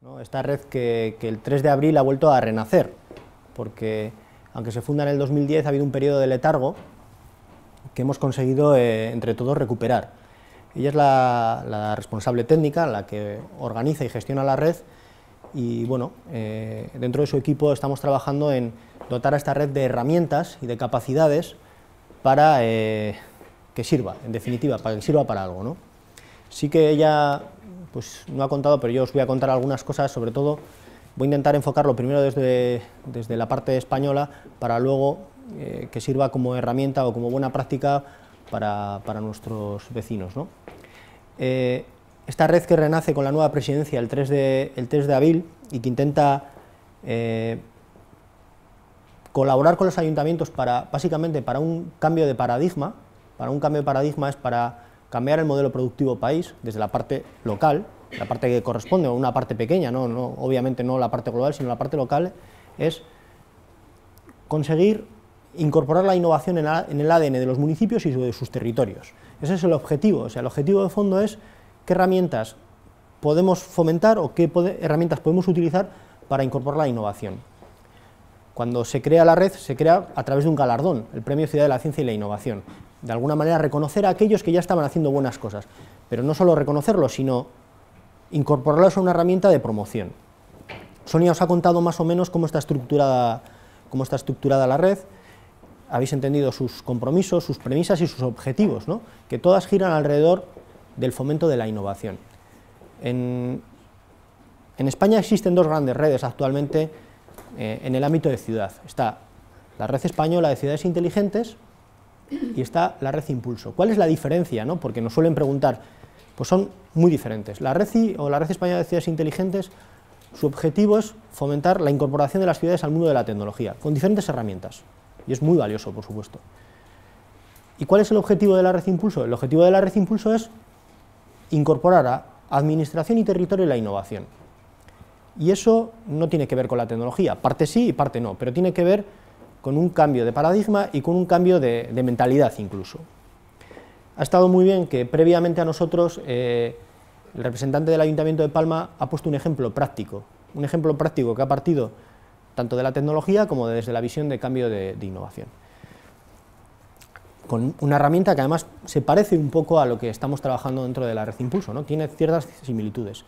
¿no? Esta red que el 3 de abril ha vuelto a renacer, porque aunque se funda en el 2010 ha habido un periodo de letargo que hemos conseguido entre todos recuperar. Ella es la responsable técnica, la que organiza y gestiona la red, y bueno, dentro de su equipo estamos trabajando en dotar a esta red de herramientas y de capacidades para que sirva, en definitiva, para que sirva para algo, ¿no? Sí que ella pues no ha contado, pero yo os voy a contar algunas cosas, sobre todo voy a intentar enfocarlo primero desde la parte española, para luego que sirva como herramienta o como buena práctica para nuestros vecinos, ¿no? Esta red que renace con la nueva presidencia el 3 de abril y que intenta colaborar con los ayuntamientos básicamente para un cambio de paradigma. Es para cambiar el modelo productivo país desde la parte local, la parte que corresponde, o una parte pequeña, obviamente no la parte global, sino la parte local, es conseguir incorporar la innovación en el ADN de los municipios y de sus territorios. Ese es el objetivo, o sea, el objetivo de fondo es qué herramientas podemos fomentar o qué herramientas podemos utilizar para incorporar la innovación. Cuando se crea la red, se crea a través de un galardón, el Premio Ciudad de la Ciencia y la Innovación. De alguna manera reconocer a aquellos que ya estaban haciendo buenas cosas, pero no solo reconocerlos, sino incorporarlos a una herramienta de promoción. Sonia os ha contado más o menos cómo está estructurada la red. Habéis entendido sus compromisos, sus premisas y sus objetivos, ¿no? Que todas giran alrededor del fomento de la innovación. En España existen dos grandes redes actualmente en el ámbito de ciudad. Está la Red Española de Ciudades Inteligentes y está la Red Impulso. ¿Cuál es la diferencia, no? Porque nos suelen preguntar, pues son muy diferentes. La Red Española de Ciudades Inteligentes, su objetivo es fomentar la incorporación de las ciudades al mundo de la tecnología, con diferentes herramientas, y es muy valioso, por supuesto. ¿Y cuál es el objetivo de la Red Impulso? El objetivo de la Red Impulso es incorporar a administración y territorio la innovación. Y eso no tiene que ver con la tecnología, parte sí y parte no, pero tiene que ver con un cambio de paradigma y con un cambio de mentalidad incluso. Ha estado muy bien que previamente a nosotros el representante del Ayuntamiento de Palma ha puesto un ejemplo práctico que ha partido tanto de la tecnología como desde la visión de cambio de innovación. Con una herramienta que además se parece un poco a lo que estamos trabajando dentro de la Red Impulso, ¿no? Tiene ciertas similitudes.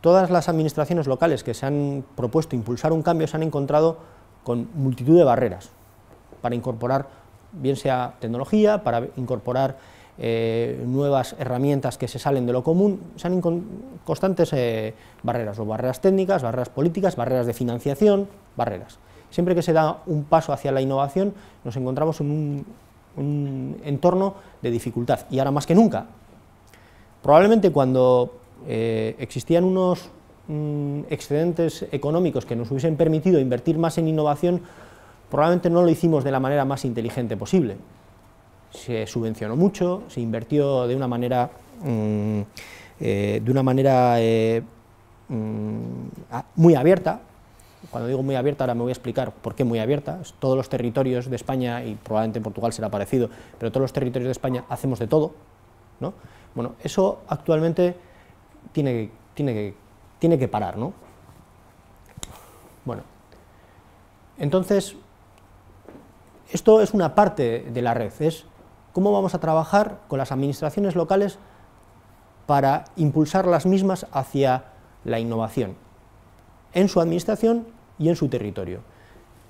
Todas las administraciones locales que se han propuesto impulsar un cambio se han encontrado con multitud de barreras para incorporar, bien sea tecnología, para incorporar nuevas herramientas que se salen de lo común, se han constantes barreras, o barreras técnicas, barreras políticas, barreras de financiación, barreras. Siempre que se da un paso hacia la innovación nos encontramos en un entorno de dificultad, y ahora más que nunca. Probablemente cuando existían unos excedentes económicos que nos hubiesen permitido invertir más en innovación, probablemente no lo hicimos de la manera más inteligente posible. Se subvencionó mucho, se invirtió de una manera muy abierta. Cuando digo muy abierta, ahora me voy a explicar por qué muy abierta. Todos los territorios de España, y probablemente en Portugal será parecido, pero todos los territorios de España hacemos de todo, ¿no? Bueno, eso actualmente tiene que parar, ¿no? Bueno, entonces, esto es una parte de la red, es cómo vamos a trabajar con las administraciones locales para impulsar las mismas hacia la innovación, en su administración y en su territorio.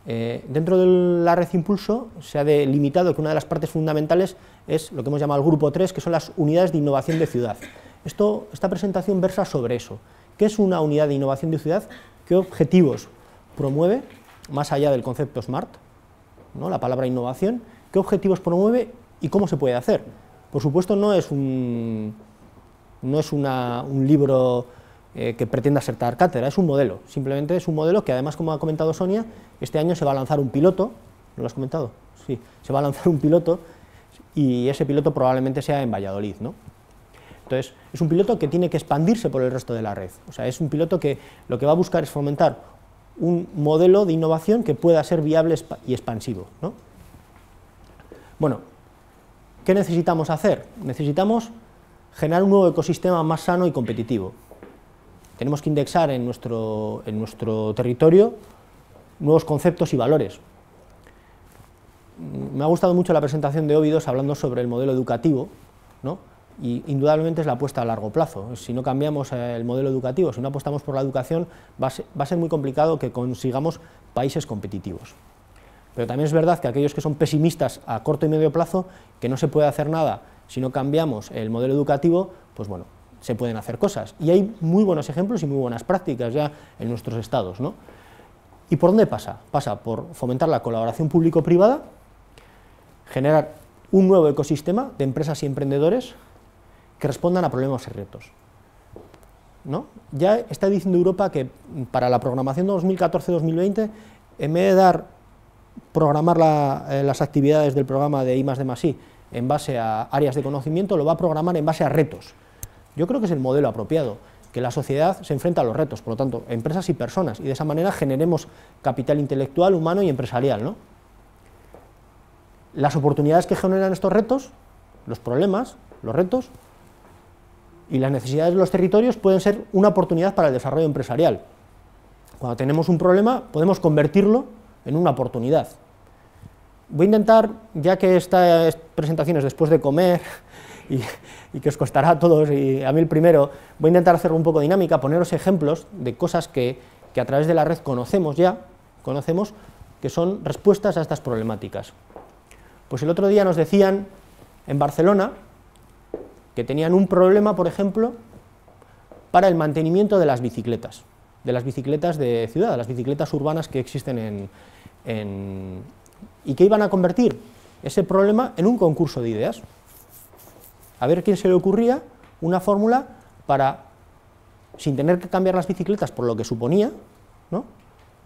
Dentro de la Red Impulso se ha delimitado que una de las partes fundamentales es lo que hemos llamado el grupo 3, que son las unidades de innovación de ciudad. Esta presentación versa sobre eso. ¿Qué es una unidad de innovación de ciudad? ¿Qué objetivos promueve, más allá del concepto SMART, ¿no? La palabra innovación? ¿Qué objetivos promueve y cómo se puede hacer? Por supuesto, no es un libro que pretenda sentar cátedra, es un modelo, simplemente es un modelo que además, como ha comentado Sonia, este año se va a lanzar un piloto. ¿No lo has comentado? Sí, se va a lanzar un piloto, y ese piloto probablemente sea en Valladolid, ¿no? Entonces, es un piloto que tiene que expandirse por el resto de la red, o sea, es un piloto que lo que va a buscar es fomentar un modelo de innovación que pueda ser viable y expansivo, ¿no? Bueno, ¿qué necesitamos hacer? Necesitamos generar un nuevo ecosistema más sano y competitivo. tenemos que indexar en nuestro territorio nuevos conceptos y valores. Me ha gustado mucho la presentación de Óbidos hablando sobre el modelo educativo, ¿no? Y indudablemente es la apuesta a largo plazo. Si no cambiamos el modelo educativo, si no apostamos por la educación, va a ser muy complicado que consigamos países competitivos. Pero también es verdad que aquellos que son pesimistas a corto y medio plazo, que no se puede hacer nada si no cambiamos el modelo educativo, pues bueno, se pueden hacer cosas. Y hay muy buenos ejemplos y muy buenas prácticas ya en nuestros estados, ¿no? ¿Y por dónde pasa? Pasa por fomentar la colaboración público-privada, generar un nuevo ecosistema de empresas y emprendedores que respondan a problemas y retos, ¿no? Ya está diciendo Europa que para la programación de 2014-2020, en vez de programar las actividades del programa de I+D+I en base a áreas de conocimiento, lo va a programar en base a retos. Yo creo que es el modelo apropiado, que la sociedad se enfrenta a los retos, por lo tanto, empresas y personas, y de esa manera generemos capital intelectual, humano y empresarial, ¿no? Las oportunidades que generan estos retos, los problemas, los retos, y las necesidades de los territorios pueden ser una oportunidad para el desarrollo empresarial. Cuando tenemos un problema, podemos convertirlo en una oportunidad. Voy a intentar, ya que esta presentación es después de comer, y que os costará a todos, y a mí el primero, voy a intentar hacerlo un poco dinámica, poneros ejemplos de cosas que a través de la red conocemos que son respuestas a estas problemáticas. Pues el otro día nos decían en Barcelona que tenían un problema, por ejemplo, para el mantenimiento de las bicicletas de ciudad, de las bicicletas urbanas que existen y que iban a convertir ese problema en un concurso de ideas. A ver quién se le ocurría una fórmula para, sin tener que cambiar las bicicletas por lo que suponía, ¿no?,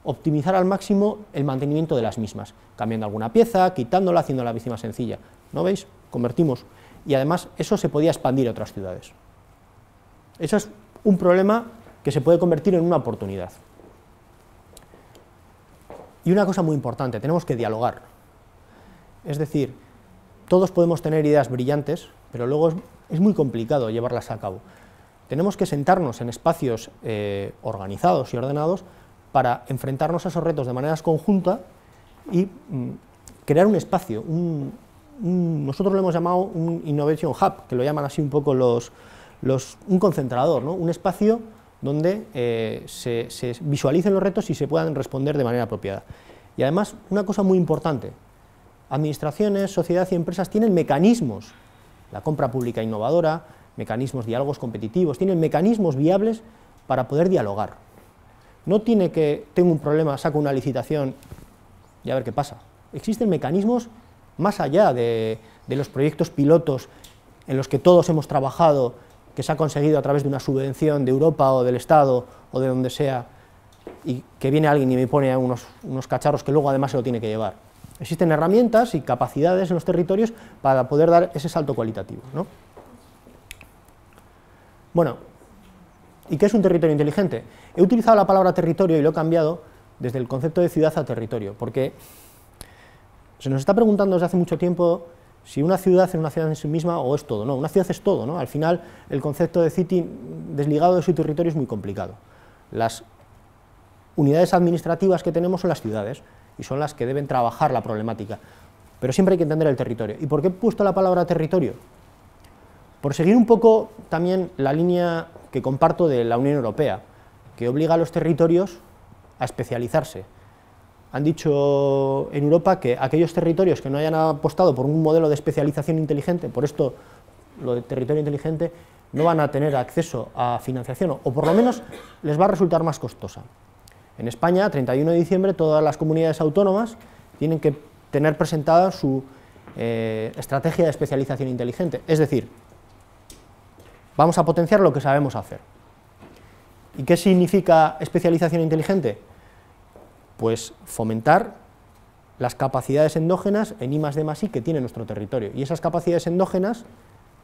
optimizar al máximo el mantenimiento de las mismas, cambiando alguna pieza, quitándola, haciendo la bici más sencilla. ¿No veis? Convertimos. Y además eso se podía expandir a otras ciudades. Eso es un problema que se puede convertir en una oportunidad. Y una cosa muy importante, tenemos que dialogar. Es decir, todos podemos tener ideas brillantes, pero luego es muy complicado llevarlas a cabo. Tenemos que sentarnos en espacios organizados y ordenados para enfrentarnos a esos retos de manera conjunta y crear un espacio, nosotros lo hemos llamado un Innovation Hub, que lo llaman así un poco un concentrador, ¿no?, un espacio donde se visualicen los retos y se puedan responder de manera apropiada. Y además, una cosa muy importante, administraciones, sociedad y empresas tienen mecanismos, la compra pública innovadora, mecanismos, diálogos competitivos, tienen mecanismos viables para poder dialogar. No tiene que, tengo un problema, saco una licitación y a ver qué pasa. Existen mecanismos más allá de los proyectos pilotos en los que todos hemos trabajado, que se ha conseguido a través de una subvención de Europa o del Estado o de donde sea, y que viene alguien y me pone unos cacharros que luego además se lo tiene que llevar. Existen herramientas y capacidades en los territorios para poder dar ese salto cualitativo, ¿no? Bueno, ¿y qué es un territorio inteligente? He utilizado la palabra territorio y lo he cambiado desde el concepto de ciudad a territorio, porque se nos está preguntando desde hace mucho tiempo si una ciudad es una ciudad en sí misma o es todo. No, una ciudad es todo, ¿no? Al final, el concepto de city desligado de su territorio es muy complicado. Las unidades administrativas que tenemos son las ciudades y son las que deben trabajar la problemática, pero siempre hay que entender el territorio. ¿Y por qué he puesto la palabra territorio? Por seguir un poco también la línea que comparto de la Unión Europea, que obliga a los territorios a especializarse. Han dicho en Europa que aquellos territorios que no hayan apostado por un modelo de especialización inteligente, por esto lo de territorio inteligente, no van a tener acceso a financiación, o por lo menos les va a resultar más costosa. En España, 31 de diciembre, todas las comunidades autónomas tienen que tener presentada su estrategia de especialización inteligente, es decir, vamos a potenciar lo que sabemos hacer. ¿Y qué significa especialización inteligente? Pues fomentar las capacidades endógenas en I+D+I que tiene nuestro territorio. Y esas capacidades endógenas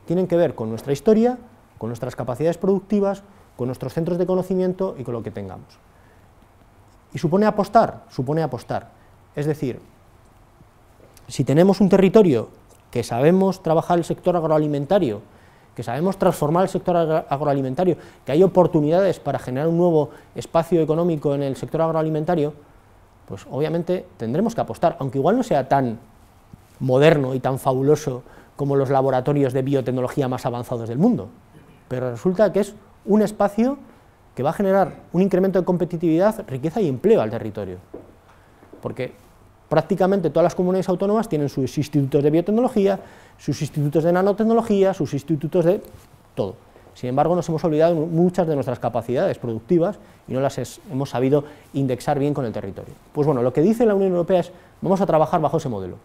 tienen que ver con nuestra historia, con nuestras capacidades productivas, con nuestros centros de conocimiento y con lo que tengamos. ¿Y supone apostar? Supone apostar. Es decir, si tenemos un territorio que sabemos trabajar el sector agroalimentario, que sabemos transformar el sector agroalimentario, que hay oportunidades para generar un nuevo espacio económico en el sector agroalimentario, pues obviamente tendremos que apostar, aunque igual no sea tan moderno y tan fabuloso como los laboratorios de biotecnología más avanzados del mundo, pero resulta que es un espacio que va a generar un incremento de competitividad, riqueza y empleo al territorio, porque prácticamente todas las comunidades autónomas tienen sus institutos de biotecnología, sus institutos de nanotecnología, sus institutos de todo. Sin embargo, nos hemos olvidado muchas de nuestras capacidades productivas y no las hemos sabido indexar bien con el territorio. Pues bueno, lo que dice la Unión Europea es, vamos a trabajar bajo ese modelo.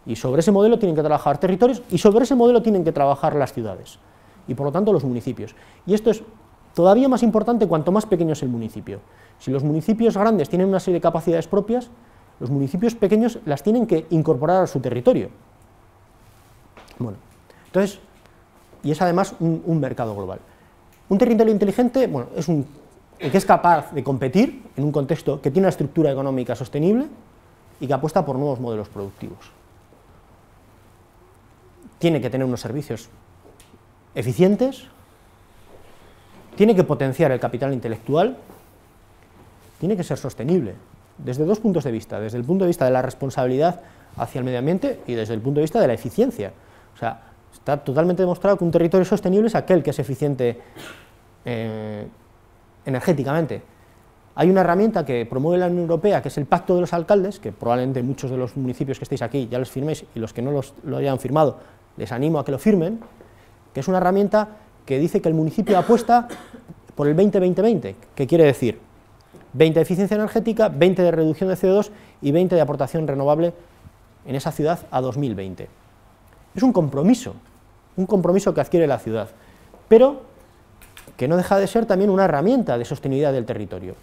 Y sobre ese modelo tienen que trabajar territorios y sobre ese modelo tienen que trabajar las ciudades y por lo tanto los municipios. Y esto es todavía más importante cuanto más pequeño es el municipio. Si los municipios grandes tienen una serie de capacidades propias, los municipios pequeños las tienen que incorporar a su territorio. Bueno, entonces, y es además un mercado global. Un territorio inteligente, bueno, es el que es capaz de competir en un contexto que tiene una estructura económica sostenible y que apuesta por nuevos modelos productivos. Tiene que tener unos servicios eficientes, tiene que potenciar el capital intelectual, tiene que ser sostenible, desde dos puntos de vista, desde el punto de vista de la responsabilidad hacia el medio ambiente y desde el punto de vista de la eficiencia. O sea, está totalmente demostrado que un territorio sostenible es aquel que es eficiente energéticamente. Hay una herramienta que promueve la Unión Europea, que es el Pacto de los Alcaldes, que probablemente muchos de los municipios que estéis aquí ya los firméis, y los que no lo hayan firmado, les animo a que lo firmen, que es una herramienta que dice que el municipio apuesta por el 20-20-20, que quiere decir 20 de eficiencia energética, 20 de reducción de CO2 y 20 de aportación renovable en esa ciudad a 2020. Es un compromiso que adquiere la ciudad, pero que no deja de ser también una herramienta de sostenibilidad del territorio.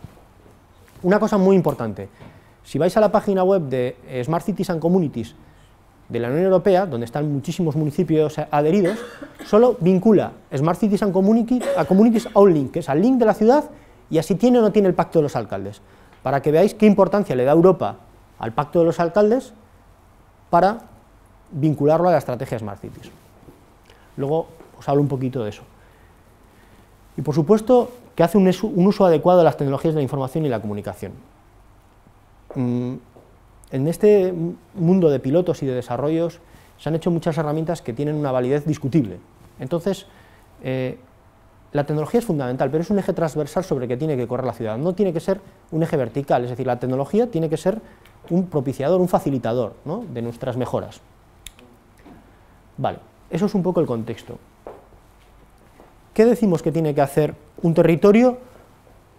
Una cosa muy importante, si vais a la página web de Smart Cities and Communities de la Unión Europea, donde están muchísimos municipios adheridos, solo vincula Smart Cities and Communities a un link, que es al link de la ciudad, y así tiene o no tiene el Pacto de los Alcaldes, para que veáis qué importancia le da Europa al Pacto de los Alcaldes para vincularlo a la estrategia Smart Cities. Luego os hablo un poquito de eso. Y por supuesto que hace un uso adecuado de las tecnologías de la información y la comunicación. En este mundo de pilotos y de desarrollos se han hecho muchas herramientas que tienen una validez discutible. Entonces, la tecnología es fundamental, pero es un eje transversal sobre el que tiene que correr la ciudad. No tiene que ser un eje vertical, es decir, la tecnología tiene que ser un propiciador, un facilitador, ¿no?, de nuestras mejoras. Vale, eso es un poco el contexto. ¿Qué decimos que tiene que hacer un territorio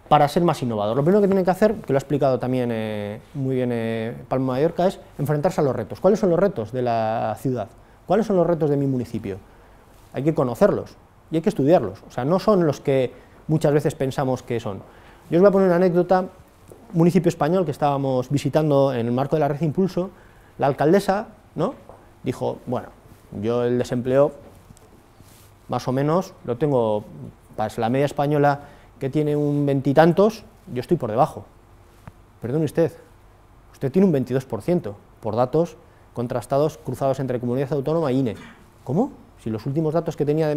para ser más innovador? Lo primero que tiene que hacer, que lo ha explicado también muy bien Palma Mallorca, es enfrentarse a los retos. ¿Cuáles son los retos de la ciudad? ¿Cuáles son los retos de mi municipio? Hay que conocerlos y hay que estudiarlos. O sea, no son los que muchas veces pensamos que son. Yo os voy a poner una anécdota. Un municipio español que estábamos visitando en el marco de la Red Impulso, la alcaldesa, ¿no?, dijo, bueno, yo el desempleo más o menos lo tengo, para la media española que tiene un veintitantos, yo estoy por debajo. Perdone usted tiene un 22%, por datos contrastados, cruzados entre Comunidad Autónoma e INE. ¿Cómo? Si los últimos datos que tenía de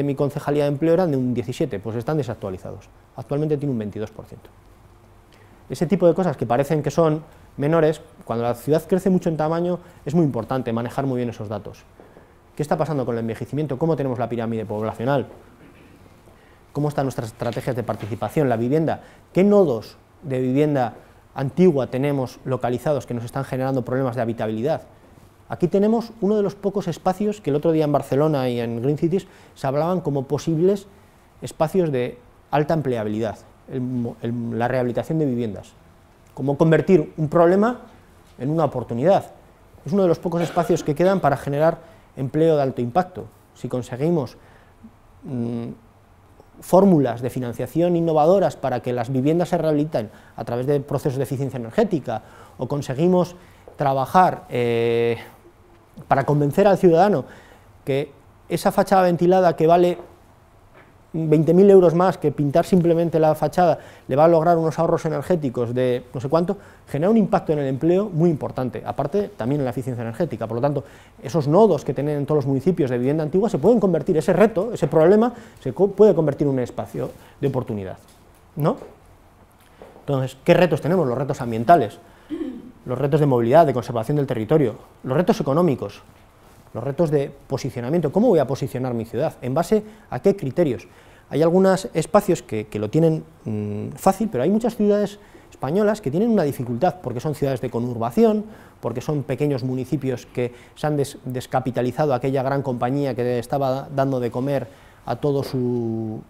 mi concejalía de empleo eran de un 17%, pues están desactualizados. Actualmente tiene un 22%. Ese tipo de cosas que parecen que son menores, cuando la ciudad crece mucho en tamaño, es muy importante manejar muy bien esos datos. ¿Qué está pasando con el envejecimiento? ¿Cómo tenemos la pirámide poblacional? ¿Cómo están nuestras estrategias de participación? La vivienda. ¿Qué nodos de vivienda antigua tenemos localizados que nos están generando problemas de habitabilidad? Aquí tenemos uno de los pocos espacios que el otro día en Barcelona y en Green Cities se hablaban como posibles espacios de alta empleabilidad, la rehabilitación de viviendas. Cómo convertir un problema en una oportunidad. Es uno de los pocos espacios que quedan para generar empleo de alto impacto. Si conseguimos fórmulas de financiación innovadoras para que las viviendas se rehabiliten a través de procesos de eficiencia energética, o conseguimos trabajar para convencer al ciudadano que esa fachada ventilada que vale 20.000 euros más que pintar simplemente la fachada le va a lograr unos ahorros energéticos de no sé cuánto, genera un impacto en el empleo muy importante, aparte también en la eficiencia energética. Por lo tanto, esos nodos que tienen en todos los municipios de vivienda antigua se pueden convertir, ese reto, ese problema, se puede convertir en un espacio de oportunidad, ¿no? Entonces, ¿qué retos tenemos? Los retos ambientales, los retos de movilidad, de conservación del territorio, los retos económicos, los retos de posicionamiento. ¿Cómo voy a posicionar mi ciudad? ¿En base a qué criterios? Hay algunos espacios que lo tienen fácil, pero hay muchas ciudades españolas que tienen una dificultad, porque son ciudades de conurbación, porque son pequeños municipios que se han descapitalizado aquella gran compañía que estaba dando de comer a todo su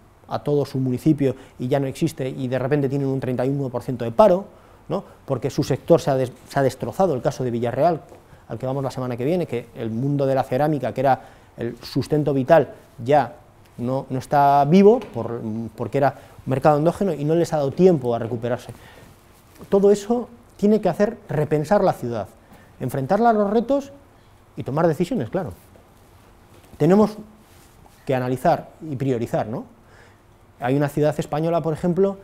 municipio y ya no existe, y de repente tienen un 31% de paro, ¿no? Porque su sector se ha destrozado. El caso de Villarreal, al que vamos la semana que viene, que el mundo de la cerámica, que era el sustento vital, ya no está vivo, porque era un mercado endógeno y no les ha dado tiempo a recuperarse. Todo eso tiene que hacer repensar la ciudad, enfrentarla a los retos y tomar decisiones, claro. Tenemos que analizar y priorizar, ¿no? Hay una ciudad española, por ejemplo,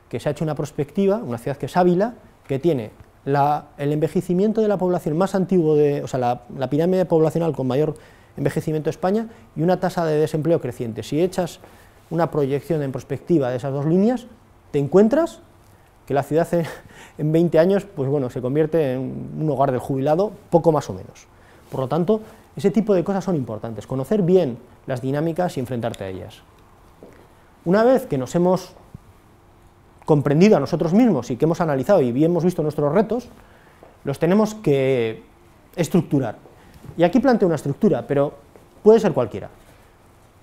que se ha hecho una prospectiva, una ciudad que es Ávila, que tiene el envejecimiento de la población más antiguo, o sea, la pirámide poblacional con mayor envejecimiento de España y una tasa de desempleo creciente. Si echas una proyección en perspectiva de esas dos líneas, te encuentras que la ciudad en 20 años, pues bueno, se convierte en un hogar del jubilado, poco más o menos. Por lo tanto, ese tipo de cosas son importantes, conocer bien las dinámicas y enfrentarte a ellas. Una vez que nos hemos comprendido a nosotros mismos y que hemos analizado y hemos visto nuestros retos, los tenemos que estructurar. Y aquí planteo una estructura, pero puede ser cualquiera.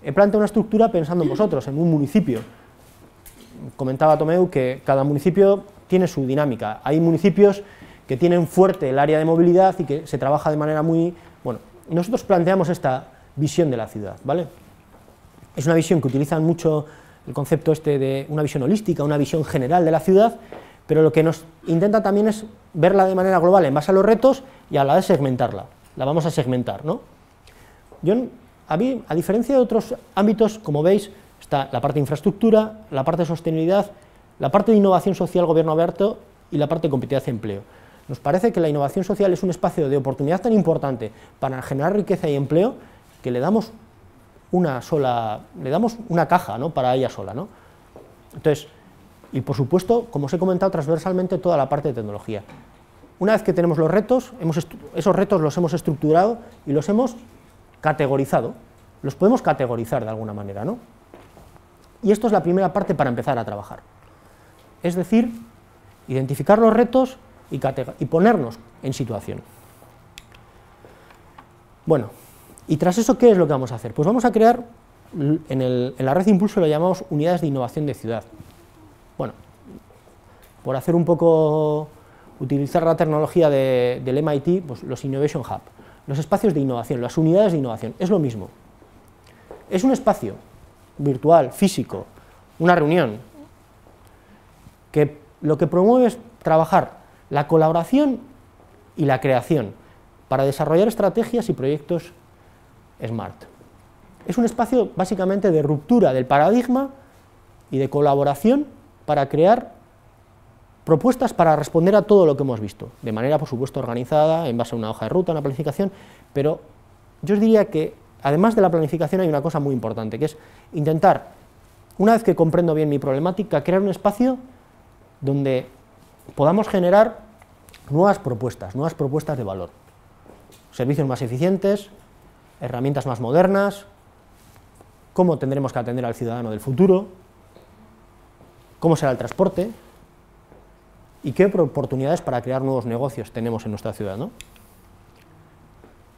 He planteado una estructura pensando en vosotros, en un municipio. Comentaba Tomeu que cada municipio tiene su dinámica. Hay municipios que tienen fuerte el área de movilidad y que se trabaja de manera muy... Bueno, nosotros planteamos esta visión de la ciudad, ¿vale? Es una visión que utilizan mucho el concepto de una visión holística, una visión general de la ciudad, pero lo que nos intenta también es verla de manera global en base a los retos y a la vez segmentarla. La vamos a segmentar, ¿no? A diferencia de otros ámbitos, como veis, está la parte de infraestructura, la parte de sostenibilidad, la parte de innovación social, gobierno abierto y la parte de competitividad y empleo. Nos parece que la innovación social es un espacio de oportunidad tan importante para generar riqueza y empleo que le damos una caja, ¿no?, para ella sola, ¿no? Entonces, y por supuesto, como os he comentado, transversalmente toda la parte de tecnología. Una vez que tenemos los retos, esos retos los hemos estructurado y los hemos categorizado. Los podemos categorizar de alguna manera, ¿no? Y esto es la primera parte para empezar a trabajar. Es decir, identificar los retos y ponernos en situación. Bueno, y tras eso, ¿qué es lo que vamos a hacer? Pues vamos a crear, en la red de impulso lo llamamos unidades de innovación de ciudad. Bueno, por hacer un poco, utilizar la tecnología del MIT, pues los Innovation Hub, los espacios de innovación, las unidades de innovación, es lo mismo. Es un espacio virtual, físico, una reunión, que lo que promueve es trabajar la colaboración y la creación para desarrollar estrategias y proyectos SMART. Es un espacio básicamente de ruptura del paradigma y de colaboración para crear propuestas para responder a todo lo que hemos visto, de manera, por supuesto, organizada, en base a una hoja de ruta, una planificación, pero yo os diría que, además de la planificación, hay una cosa muy importante, que es intentar, una vez que comprendo bien mi problemática, crear un espacio donde podamos generar nuevas propuestas de valor, servicios más eficientes, herramientas más modernas, cómo tendremos que atender al ciudadano del futuro, cómo será el transporte y qué oportunidades para crear nuevos negocios tenemos en nuestra ciudad, ¿no?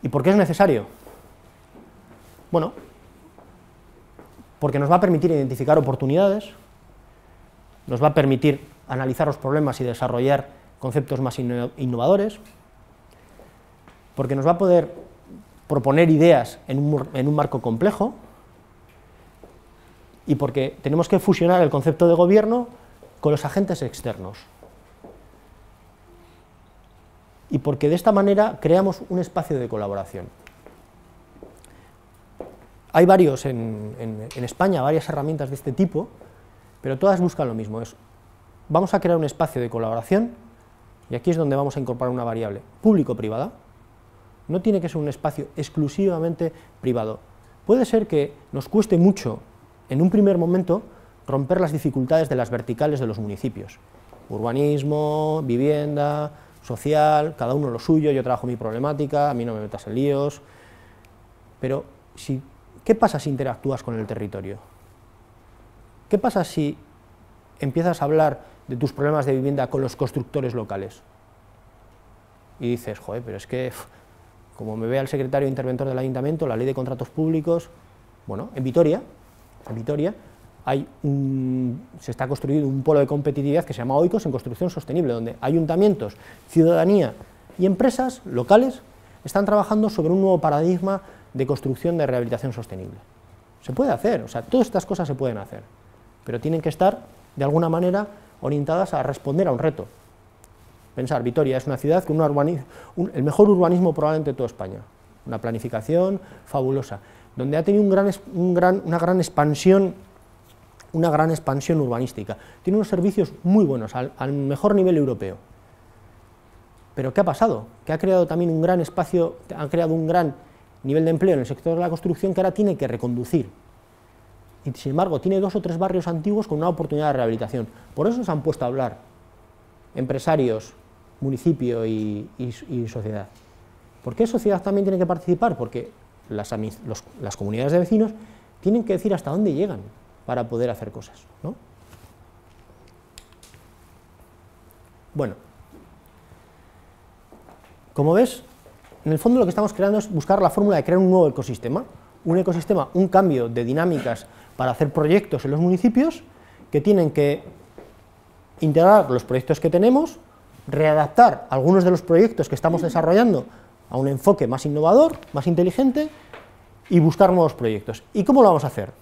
¿Y por qué es necesario? Bueno, porque nos va a permitir identificar oportunidades, nos va a permitir analizar los problemas y desarrollar conceptos más innovadores, porque nos va a poder proponer ideas en un marco complejo, y porque tenemos que fusionar el concepto de gobierno con los agentes externos. Y porque de esta manera creamos un espacio de colaboración. Hay varios en España, varias herramientas de este tipo, pero todas buscan lo mismo, vamos a crear un espacio de colaboración, y aquí es donde vamos a incorporar una variable público-privada. No tiene que ser un espacio exclusivamente privado. Puede ser que nos cueste mucho, en un primer momento, romper las dificultades de las verticales de los municipios. Urbanismo, vivienda, social, cada uno lo suyo, yo trabajo mi problemática, a mí no me metas en líos. Pero, ¿qué pasa si interactúas con el territorio? ¿Qué pasa si empiezas a hablar de tus problemas de vivienda con los constructores locales? Y dices, joder, pero es que, como me vea el secretario interventor del ayuntamiento, la ley de contratos públicos, bueno, en Vitoria se está construyendo un polo de competitividad que se llama Oikos en construcción sostenible, donde ayuntamientos, ciudadanía y empresas locales están trabajando sobre un nuevo paradigma de construcción de rehabilitación sostenible. Se puede hacer, o sea, todas estas cosas se pueden hacer, pero tienen que estar, de alguna manera, orientadas a responder a un reto. Pensar, Vitoria es una ciudad con el mejor urbanismo probablemente de toda España, una planificación fabulosa, donde ha tenido una gran expansión urbanística, tiene unos servicios muy buenos, al mejor nivel europeo. Pero ¿qué ha pasado? Que ha creado también un gran espacio, ha creado un gran nivel de empleo en el sector de la construcción que ahora tiene que reconducir. Y sin embargo tiene 2 o 3 barrios antiguos con una oportunidad de rehabilitación. Por eso se han puesto a hablar empresarios, municipio y sociedad. ¿Por qué sociedad también tiene que participar? Porque las comunidades de vecinos tienen que decir hasta dónde llegan para poder hacer cosas, ¿no? Bueno, como ves, en el fondo lo que estamos creando es buscar la fórmula de crear un nuevo ecosistema, un cambio de dinámicas para hacer proyectos en los municipios que tienen que integrar los proyectos que tenemos, readaptar algunos de los proyectos que estamos desarrollando a un enfoque más innovador, más inteligente, y buscar nuevos proyectos. ¿Y cómo lo vamos a hacer?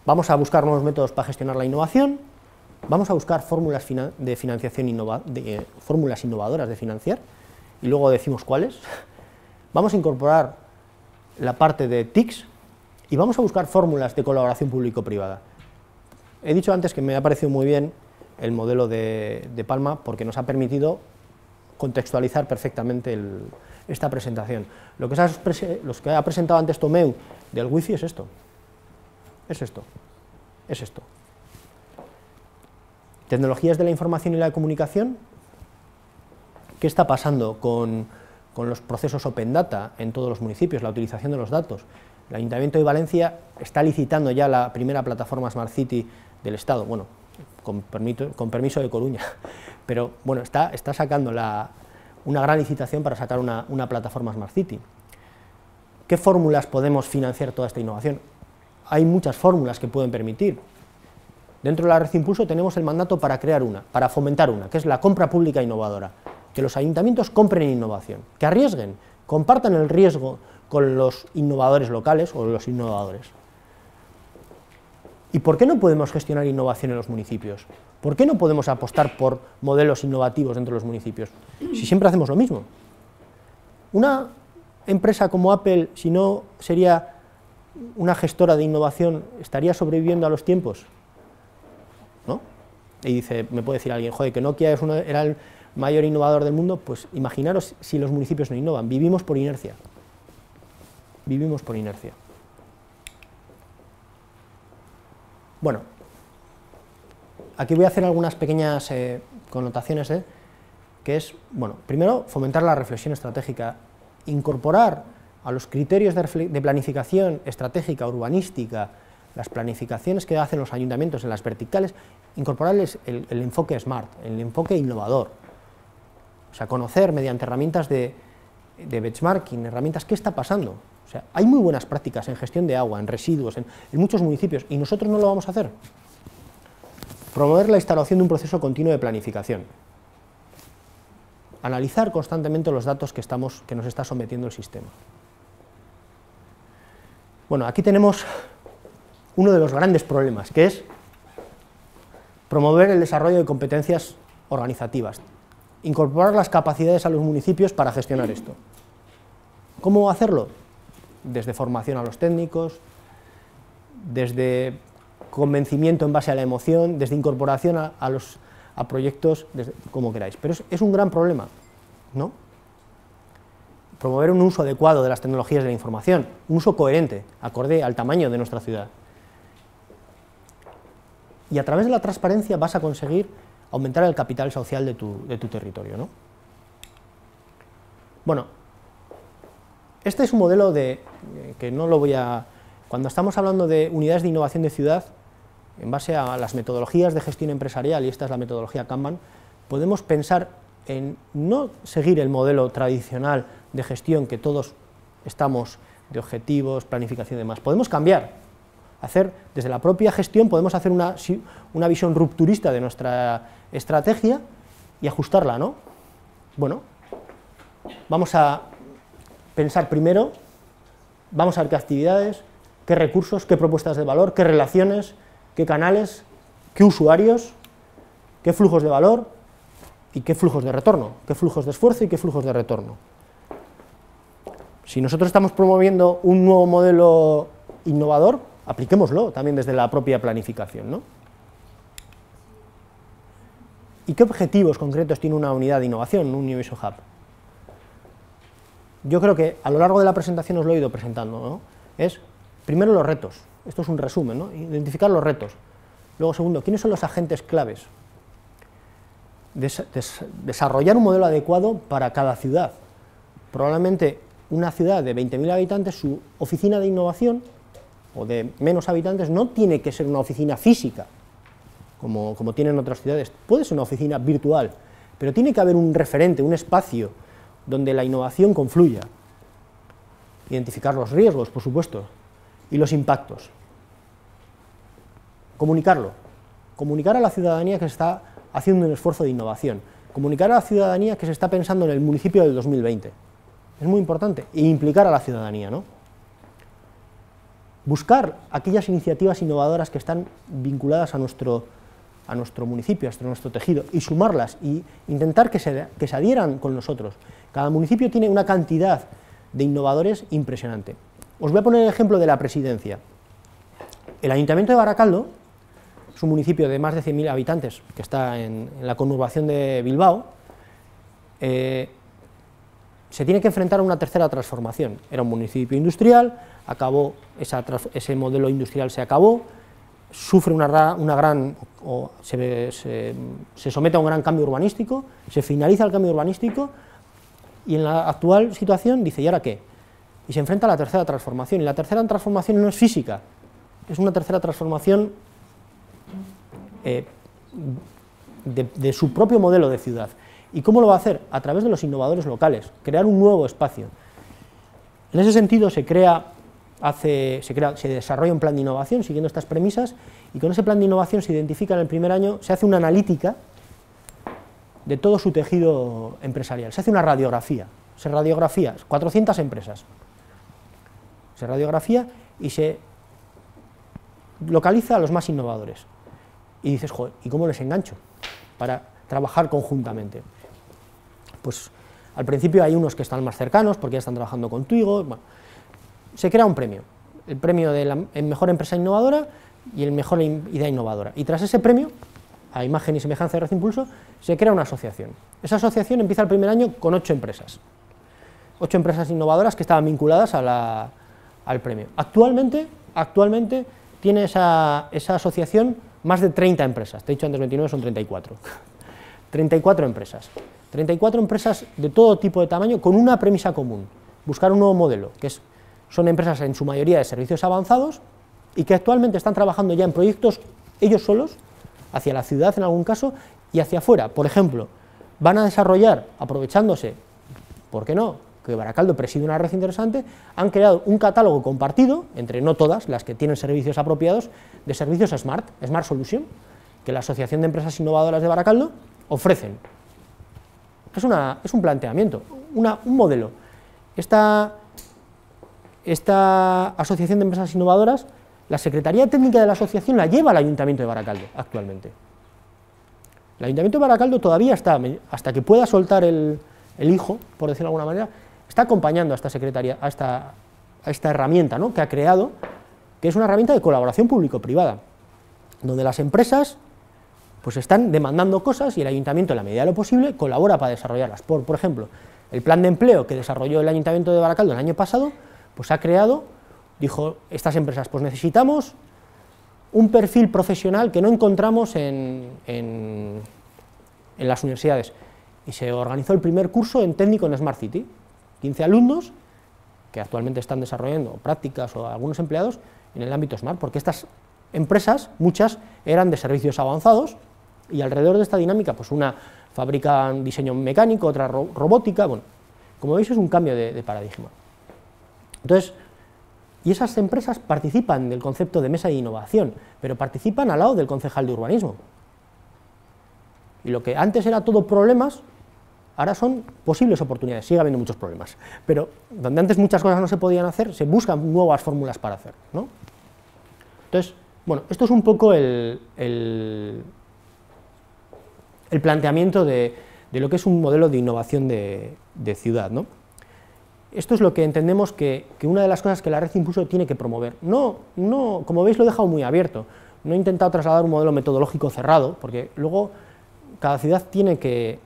Vamos a buscar nuevos métodos para gestionar la innovación, vamos a buscar fórmulas de financiación fórmulas innovadoras de financiar, y luego decimos cuáles. Vamos a incorporar la parte de TICs, y vamos a buscar fórmulas de colaboración público-privada. He dicho antes que me ha parecido muy bien el modelo de Palma, porque nos ha permitido contextualizar perfectamente esta presentación. Lo que ha presentado antes Tomeu del wifi es esto. Es esto. Tecnologías de la información y la comunicación. ¿Qué está pasando con los procesos Open Data en todos los municipios, la utilización de los datos? El Ayuntamiento de Valencia está licitando ya la primera plataforma Smart City del Estado, bueno, con permiso de Coruña, pero bueno, está sacando una gran licitación para sacar una plataforma Smart City. ¿Qué fórmulas podemos financiar toda esta innovación? Hay muchas fórmulas que pueden permitir. Dentro de la Red Impulso tenemos el mandato para fomentar una, que es la compra pública innovadora, que los ayuntamientos compren innovación, que arriesguen, compartan el riesgo con los innovadores locales o los innovadores. ¿Y por qué no podemos gestionar innovación en los municipios? ¿Por qué no podemos apostar por modelos innovativos dentro de los municipios? Si siempre hacemos lo mismo. Una empresa como Apple, si no sería una gestora de innovación, ¿estaría sobreviviendo a los tiempos? ¿No? Y me puede decir alguien, joder, que Nokia era el mayor innovador del mundo, pues imaginaros si los municipios no innovan, vivimos por inercia. Vivimos por inercia. Bueno, aquí voy a hacer algunas pequeñas connotaciones, que es, bueno, primero, fomentar la reflexión estratégica, incorporar a los criterios de planificación estratégica, urbanística, las planificaciones que hacen los ayuntamientos en las verticales, incorporarles el enfoque SMART, el enfoque innovador. O sea, conocer mediante herramientas de benchmarking, herramientas, ¿qué está pasando? O sea, hay muy buenas prácticas en gestión de agua, en residuos, en muchos municipios, y nosotros no lo vamos a hacer. Promover la instalación de un proceso continuo de planificación. Analizar constantemente los datos que nos está sometiendo el sistema. Bueno, aquí tenemos uno de los grandes problemas, que es promover el desarrollo de competencias organizativas, incorporar las capacidades a los municipios para gestionar esto. ¿Cómo hacerlo? desde formación a los técnicos, desde convencimiento en base a la emoción, desde incorporación a proyectos, como queráis. Pero es un gran problema, ¿no? Promover un uso adecuado de las tecnologías de la información, un uso coherente, acorde al tamaño de nuestra ciudad. Y a través de la transparencia vas a conseguir aumentar el capital social de tu territorio, ¿no? Bueno, este es un modelo que no lo voy a... Cuando estamos hablando de unidades de innovación de ciudad, en base a las metodologías de gestión empresarial, y esta es la metodología Kanban, podemos pensar en no seguir el modelo tradicional de gestión que todos estamos, de objetivos, planificación y demás. Podemos cambiar, desde la propia gestión podemos hacer una visión rupturista de nuestra estrategia y ajustarla, ¿no? Bueno, vamos a pensar primero, vamos a ver qué actividades, qué recursos, qué propuestas de valor, qué relaciones, qué canales, qué usuarios, qué flujos de valor y qué flujos de retorno, qué flujos de esfuerzo y qué flujos de retorno. Si nosotros estamos promoviendo un nuevo modelo innovador, apliquémoslo también desde la propia planificación, ¿no? ¿Y qué objetivos concretos tiene una unidad de innovación, un Innovation Hub? Yo creo que a lo largo de la presentación os lo he ido presentando, ¿no? Es, primero, los retos. Esto es un resumen, ¿no? Identificar los retos. Luego, segundo, ¿quiénes son los agentes claves? Desarrollar un modelo adecuado para cada ciudad. Probablemente una ciudad de 20.000 habitantes, su oficina de innovación, o de menos habitantes, no tiene que ser una oficina física, como tienen otras ciudades. Puede ser una oficina virtual, pero tiene que haber un referente, un espacio donde la innovación confluya. Identificar los riesgos, por supuesto, y los impactos. Comunicarlo. Comunicar a la ciudadanía que se está haciendo un esfuerzo de innovación. Comunicar a la ciudadanía que se está pensando en el municipio del 2020. Es muy importante. E implicar a la ciudadanía, ¿no? Buscar aquellas iniciativas innovadoras que están vinculadas a nuestro municipio, a nuestro tejido, y sumarlas, y intentar que se adhieran con nosotros. Cada municipio tiene una cantidad de innovadores impresionante. Os voy a poner el ejemplo de la presidencia. El Ayuntamiento de Baracaldo es un municipio de más de 100.000 habitantes, que está en la conurbación de Bilbao. Se tiene que enfrentar a una tercera transformación. Era un municipio industrial, acabó ese modelo industrial, se acabó, sufre se somete a un gran cambio urbanístico, se finaliza el cambio urbanístico y en la actual situación dice, ¿y ahora qué? Y se enfrenta a la tercera transformación, y la tercera transformación no es física, es una tercera transformación de su propio modelo de ciudad. ¿Y cómo lo va a hacer? A través de los innovadores locales, crear un nuevo espacio. En ese sentido se desarrolla un plan de innovación siguiendo estas premisas, y con ese plan de innovación se identifica en el primer año, se hace una analítica de todo su tejido empresarial, se hace una radiografía, 400 empresas, se radiografía y se localiza a los más innovadores, y dices, joder, ¿y cómo les engancho para trabajar conjuntamente? Pues al principio hay unos que están más cercanos porque ya están trabajando contigo. Bueno, se crea un premio, el premio de la mejor empresa innovadora y el mejor idea innovadora, y tras ese premio, a imagen y semejanza de Red Impulso, se crea una asociación. Esa asociación empieza el primer año con 8 empresas, 8 empresas innovadoras que estaban vinculadas al premio. Actualmente tiene esa asociación más de 30 empresas, te he dicho antes 29, son 34, 34 empresas de todo tipo de tamaño, con una premisa común, buscar un nuevo modelo, que son empresas en su mayoría de servicios avanzados, y que actualmente están trabajando ya en proyectos ellos solos, hacia la ciudad en algún caso, y hacia afuera. Por ejemplo, van a desarrollar, aprovechándose, ¿por qué no?, que Baracaldo preside una red interesante, han creado un catálogo compartido, entre no todas las que tienen servicios apropiados, de servicios Smart Solution, que la Asociación de Empresas Innovadoras de Baracaldo ofrecen. Es un planteamiento, un modelo. Esta Asociación de Empresas Innovadoras, la Secretaría Técnica de la Asociación la lleva al Ayuntamiento de Baracaldo actualmente. El Ayuntamiento de Baracaldo todavía está, hasta que pueda soltar el hijo, por decirlo de alguna manera, está acompañando a esta secretaría, a esta esta herramienta, ¿no?, que ha creado, que es una herramienta de colaboración público-privada, donde las empresas pues están demandando cosas y el ayuntamiento, en la medida de lo posible, colabora para desarrollarlas. Por ejemplo, el plan de empleo que desarrolló el ayuntamiento de Baracaldo el año pasado, pues ha creado, dijo estas empresas, pues necesitamos un perfil profesional que no encontramos en las universidades, y se organizó el primer curso en técnico en Smart City, 15 alumnos que actualmente están desarrollando prácticas o algunos empleados en el ámbito Smart, porque estas empresas, muchas, eran de servicios avanzados, y alrededor de esta dinámica, pues una fabrica diseño mecánico, otra robótica, bueno, como veis es un cambio de paradigma. Entonces, y esas empresas participan del concepto de mesa de innovación, pero participan al lado del concejal de urbanismo. Y lo que antes era todo problemas, ahora son posibles oportunidades. Sigue habiendo muchos problemas, pero donde antes muchas cosas no se podían hacer, se buscan nuevas fórmulas para hacer, ¿no? Entonces, bueno, esto es un poco el planteamiento de lo que es un modelo de innovación de ciudad, ¿no? Esto es lo que entendemos que una de las cosas que la Red Impulso tiene que promover. No, como veis lo he dejado muy abierto, no he intentado trasladar un modelo metodológico cerrado, porque luego cada ciudad tiene que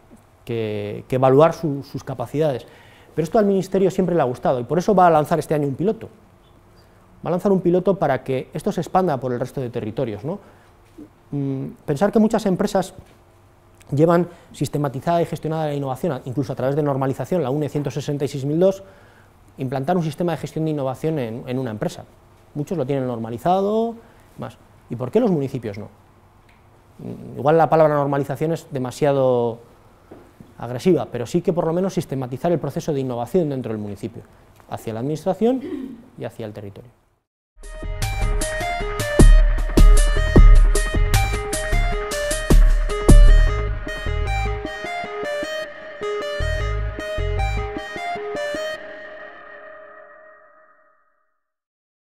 evaluar sus capacidades, pero esto al Ministerio siempre le ha gustado, y por eso va a lanzar este año un piloto. Va a lanzar un piloto para que esto se expanda por el resto de territorios, ¿no? Pensar que muchas empresas llevan sistematizada y gestionada la innovación, incluso a través de normalización, la UNE 166.002, implantar un sistema de gestión de innovación en una empresa. Muchos lo tienen normalizado, más. ¿Y por qué los municipios no? Igual la palabra normalización es demasiado agresiva, pero sí que por lo menos sistematizar el proceso de innovación dentro del municipio, hacia la administración y hacia el territorio.